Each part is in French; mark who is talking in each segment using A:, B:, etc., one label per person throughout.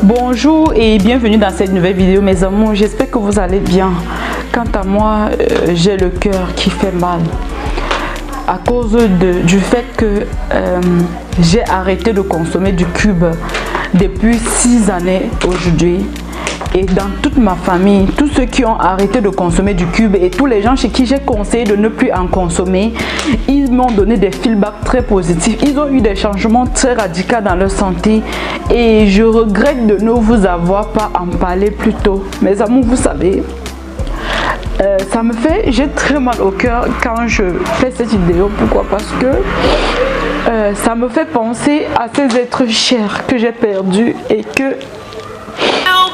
A: Bonjour et bienvenue dans cette nouvelle vidéo mes amours, j'espère que vous allez bien. Quant à moi, j'ai le cœur qui fait mal à cause du fait que j'ai arrêté de consommer du cube depuis 6 années aujourd'hui. Et dans toute ma famille, tous ceux qui ont arrêté de consommer du cube et tous les gens chez qui j'ai conseillé de ne plus en consommer, ils m'ont donné des feedbacks très positifs. Ils ont eu des changements très radicaux dans leur santé et je regrette de ne vous avoir pas en parlé plus tôt. Mes amours, vous savez, ça me fait, j'ai très mal au cœur quand je fais cette vidéo. Pourquoi? Parce que ça me fait penser à ces êtres chers que j'ai perdus et que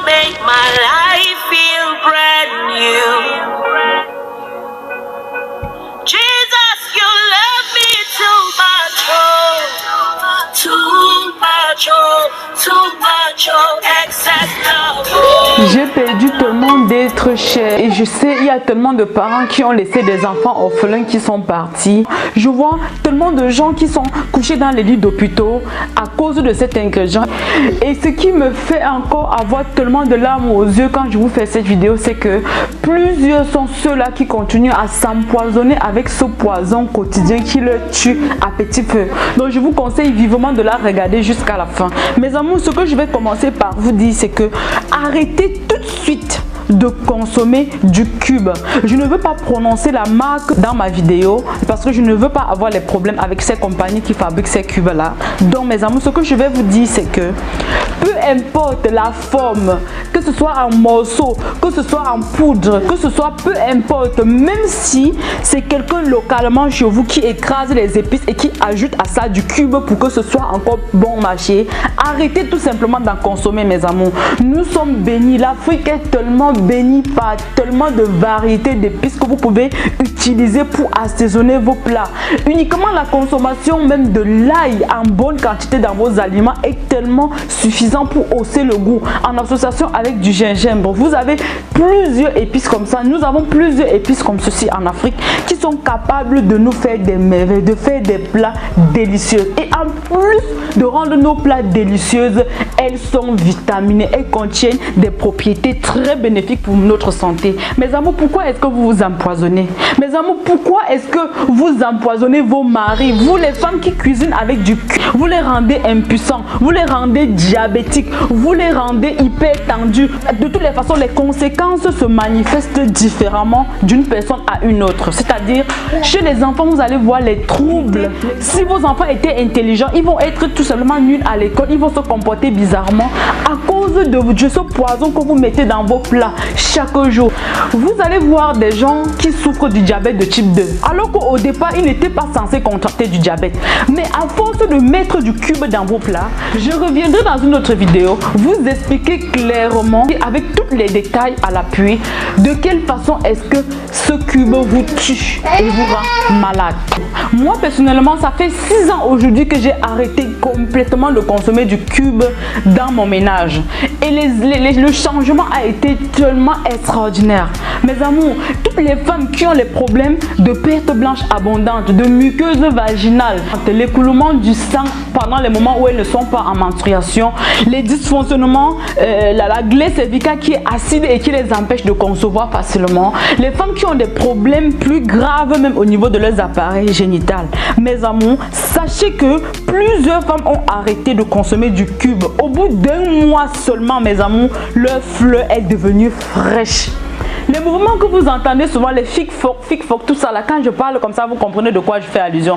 B: make my life feel brand new. Jesus, you love me too much, oh, too much, oh, too much, oh, excess love. Oh.
A: J'ai perdu tellement d'êtres chers et je sais, il y a tellement de parents qui ont laissé des enfants orphelins qui sont partis. Je vois tellement de gens qui sont couchés dans les lits d'hôpitaux à cause de cet ingrédient. Et ce qui me fait encore avoir tellement de larmes aux yeux quand je vous fais cette vidéo, c'est que plusieurs sont ceux-là qui continuent à s'empoisonner avec ce poison quotidien qui leur tue à petit feu. Donc je vous conseille vivement de la regarder jusqu'à la fin. Mes amours, ce que je vais commencer par vous dire, c'est que arrêtez tout de suite de consommer du cube. Je ne veux pas prononcer la marque dans ma vidéo parce que je ne veux pas avoir les problèmes avec ces compagnies qui fabriquent ces cubes là. Donc mes amours, ce que je vais vous dire, c'est que peu importe la forme, que ce soit en morceaux, que ce soit en poudre, que ce soit, peu importe, même si c'est quelqu'un localement chez vous qui écrase les épices et qui ajoute à ça du cube pour que ce soit encore bon marché, arrêtez tout simplement d'en consommer mes amours. Nous sommes bénis, l'Afrique est tellement bénie par tellement de variétés d'épices que vous pouvez utiliser pour assaisonner vos plats. Uniquement la consommation même de l'ail en bonne quantité dans vos aliments est tellement suffisant pour hausser le goût. En association avec du gingembre, vous avez plusieurs épices comme ça. Nous avons plusieurs épices comme ceci en Afrique qui sont capables de nous faire des merveilles, de faire des plats délicieux. Et en plus de rendre nos plats délicieuses, elles sont vitaminées, elles contiennent des propriétés très bénéfiques pour notre santé. Mes amours, pourquoi est-ce que vous vous empoisonnez? Mes amours, pourquoi est-ce que vous empoisonnez vos maris? Vous les femmes qui cuisinent avec du cube, vous les rendez impuissants, vous les rendez diabétiques, vous les rendez hyper tendus. De toutes les façons, les conséquences se manifestent différemment d'une personne à une autre. C'est-à-dire, chez les enfants, vous allez voir les troubles. Si vos enfants étaient intelligents, ils vont être tout simplement nuls à l'école, ils vont se comporter bizarrement à cause de ce poison que vous mettez dans vos plats chaque jour. Vous allez voir des gens qui souffrent du diabète de type 2 alors qu'au départ ils n'étaient pas censés contracter du diabète, mais à force de mettre du cube dans vos plats, je reviendrai dans une autre vidéo vous expliquer clairement avec tous les détails à l'appui de quelle façon est-ce que ce cube vous tue et vous rend malade. Moi personnellement, ça fait 6 ans aujourd'hui que j'ai arrêté complètement de consommer du cube dans mon ménage et le changement a été tellement extraordinaire. Mes amours, toutes les femmes qui ont les problèmes de perte blanche abondante, de muqueuse vaginale, l'écoulement du sang pendant les moments où elles ne sont pas en menstruation, les dysfonctionnements, la glaie cervicale qui est acide et qui les empêche de concevoir facilement, les femmes qui ont des problèmes plus graves même au niveau de leurs appareils génitaux. Mes amours, sachez que plusieurs femmes ont arrêté de consommer du cube. Au bout d'1 mois seulement, mes amours, leur fleur est devenue fraîche. Les mouvements que vous entendez souvent, les fic-foc, tout ça là, quand je parle comme ça, vous comprenez de quoi je fais allusion.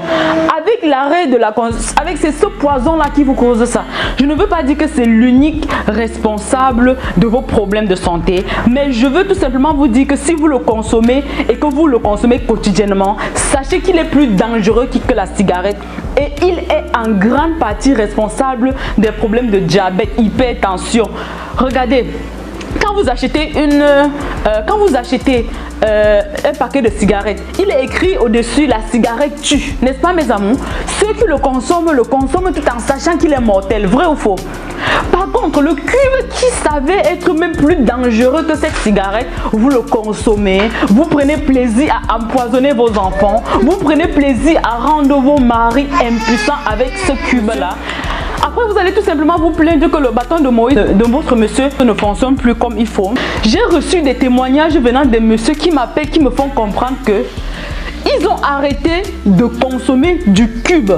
A: Avec l'arrêt de la avec ce poison là qui vous cause ça. Je ne veux pas dire que c'est l'unique responsable de vos problèmes de santé, mais je veux tout simplement vous dire que si vous le consommez et que vous le consommez quotidiennement, sachez qu'il est plus dangereux que la cigarette et il est en grande partie responsable des problèmes de diabète, hypertension. Regardez. Quand vous achetez un paquet de cigarettes, il est écrit au-dessus la cigarette tue, n'est-ce pas mes amours? Ceux qui le consomment tout en sachant qu'il est mortel, vrai ou faux? Par contre, le cube qui savait être même plus dangereux que cette cigarette, vous le consommez, vous prenez plaisir à empoisonner vos enfants, vous prenez plaisir à rendre vos maris impuissants avec ce cube-là. À Après, vous allez tout simplement vous plaindre que le bâton de Moïse de votre monsieur ne fonctionne plus comme il faut. J'ai reçu des témoignages venant des messieurs qui m'appellent, qui me font comprendre que ils ont arrêté de consommer du cube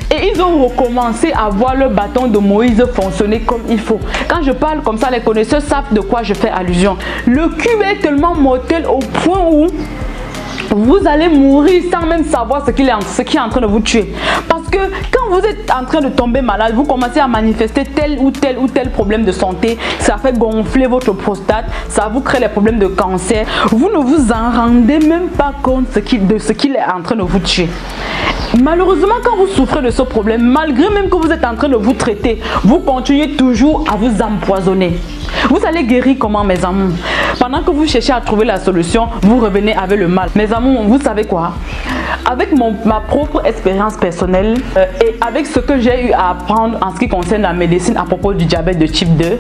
A: et ils ont recommencé à voir le bâton de Moïse fonctionner comme il faut. Quand je parle comme ça, les connaisseurs savent de quoi je fais allusion. Le cube est tellement mortel au point où vous allez mourir sans même savoir ce qui est en train de vous tuer. Parce que quand vous êtes en train de tomber malade, vous commencez à manifester tel ou tel problème de santé. Ça fait gonfler votre prostate, ça vous crée les problèmes de cancer. Vous ne vous en rendez même pas compte de ce qu'il est en train de vous tuer. Malheureusement, quand vous souffrez de ce problème, malgré même que vous êtes en train de vous traiter, vous continuez toujours à vous empoisonner. Vous allez guérir comment, mes amours? Pendant que vous cherchez à trouver la solution, vous revenez avec le mal. Mes amours, vous savez quoi? Avec ma propre expérience personnelle et avec ce que j'ai eu à apprendre en ce qui concerne la médecine à propos du diabète de type 2,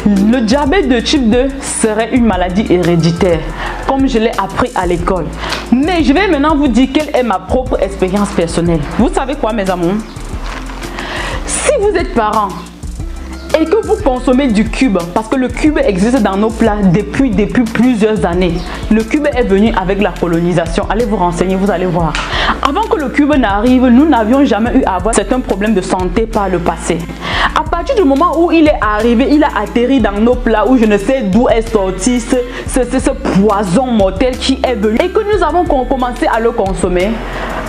A: le diabète de type 2 serait une maladie héréditaire, comme je l'ai appris à l'école. Mais je vais maintenant vous dire quelle est ma propre expérience personnelle. Vous savez quoi, mes amours? Si vous êtes parent et que vous consommez du cube, parce que le cube existe dans nos plats depuis plusieurs années. Le cube est venu avec la colonisation. Allez vous renseigner, vous allez voir. Avant que le cube n'arrive, nous n'avions jamais eu à avoir certains problèmes de santé par le passé. À partir du moment où il est arrivé, il a atterri dans nos plats où je ne sais d'où est sorti ce poison mortel qui est venu et que nous avons commencé à le consommer.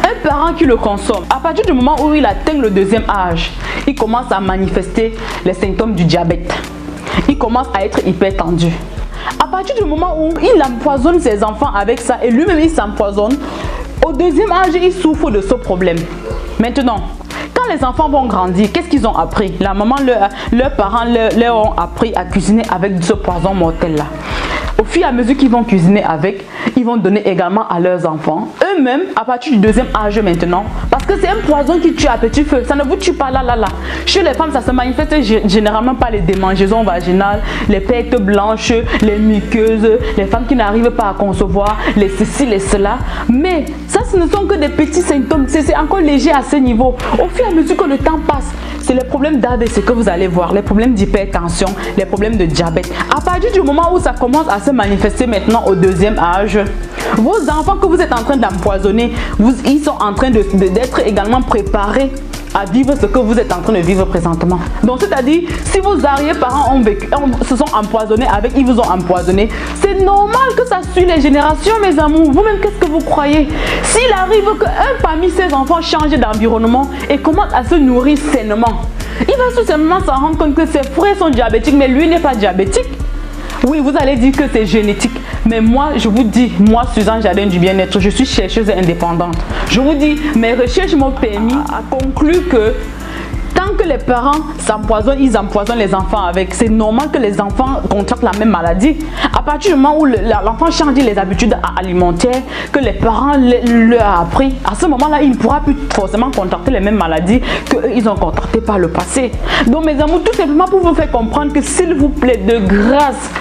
A: Un parent qui le consomme, à partir du moment où il atteint le deuxième âge, il commence à manifester les symptômes du diabète. Il commence à être hyper tendu. À partir du moment où il empoisonne ses enfants avec ça et lui-même il s'empoisonne, au deuxième âge, il souffre de ce problème. Maintenant, quand les enfants vont grandir, qu'est-ce qu'ils ont appris? La maman, leurs parents leur ont appris à cuisiner avec ce poison mortel-là. Au fur et à mesure qu'ils vont cuisiner avec, ils vont donner également à leurs enfants. Eux-mêmes, à partir du deuxième âge maintenant, parce que c'est un poison qui tue à petit feu. Ça ne vous tue pas là. Chez les femmes, ça se manifeste généralement par les démangeaisons vaginales, les pertes blanches, les muqueuses, les femmes qui n'arrivent pas à concevoir, les ceci, les cela. Mais ça, ce ne sont que des petits symptômes. C'est encore léger à ce niveau. Au fur et à mesure que le temps passe, c'est les problèmes d'AVC que vous allez voir, les problèmes d'hypertension, les problèmes de diabète. À partir du moment où ça commence à se manifester maintenant au deuxième âge, vos enfants que vous êtes en train d'empoisonner, ils sont en train d'être également préparés à vivre ce que vous êtes en train de vivre présentement. Donc c'est-à-dire, si vos arrière-parents se sont empoisonnés avec, ils vous ont empoisonné, c'est normal que ça suit les générations, mes amours. Vous-même, qu'est-ce que vous croyez? S'il arrive qu'un parmi ces enfants change d'environnement et commence à se nourrir sainement, il va tout simplement s'en rendre compte que ses frères sont diabétiques, mais lui n'est pas diabétique. Oui, vous allez dire que c'est génétique. Mais moi, je vous dis, moi, Suzanne Jardin du bien-être, je suis chercheuse indépendante. Je vous dis, mes recherches m'ont permis à conclure que tant que les parents s'empoisonnent, ils empoisonnent les enfants avec. C'est normal que les enfants contractent la même maladie. À partir du moment où l'enfant change les habitudes alimentaires que les parents leur ont appris, à ce moment-là, il ne pourra plus forcément contracter les mêmes maladies qu'ils ont contractées par le passé. Donc, mes amours, tout simplement pour vous faire comprendre que, s'il vous plaît, de grâce,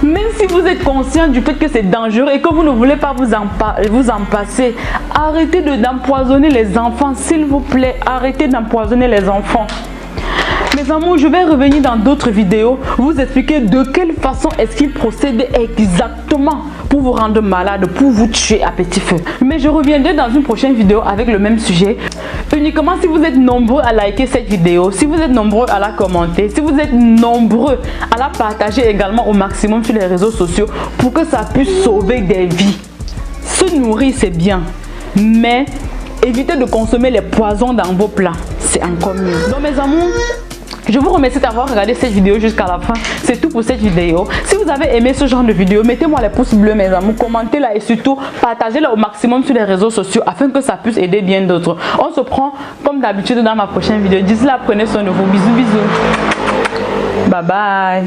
A: même si vous êtes conscient du fait que c'est dangereux et que vous ne voulez pas vous en passer, arrêtez d'empoisonner les enfants, s'il vous plaît, arrêtez d'empoisonner les enfants. Mes amours, je vais revenir dans d'autres vidéos, vous expliquer de quelle façon est-ce qu'ils procèdent exactement pour vous rendre malade, pour vous tuer à petit feu. Mais je reviendrai dans une prochaine vidéo avec le même sujet. Uniquement si vous êtes nombreux à liker cette vidéo, si vous êtes nombreux à la commenter, si vous êtes nombreux à la partager également au maximum sur les réseaux sociaux pour que ça puisse sauver des vies. Se nourrir, c'est bien, mais évitez de consommer les poisons dans vos plats. C'est encore mieux. Donc mes amours, je vous remercie d'avoir regardé cette vidéo jusqu'à la fin. C'est tout pour cette vidéo. Si vous avez aimé ce genre de vidéo, mettez-moi les pouces bleus, mes amours, commentez-la et surtout partagez-la au maximum sur les réseaux sociaux afin que ça puisse aider bien d'autres. On se prend comme d'habitude dans ma prochaine vidéo. D'ici là, prenez soin de vous. Bisous, bisous. Bye bye.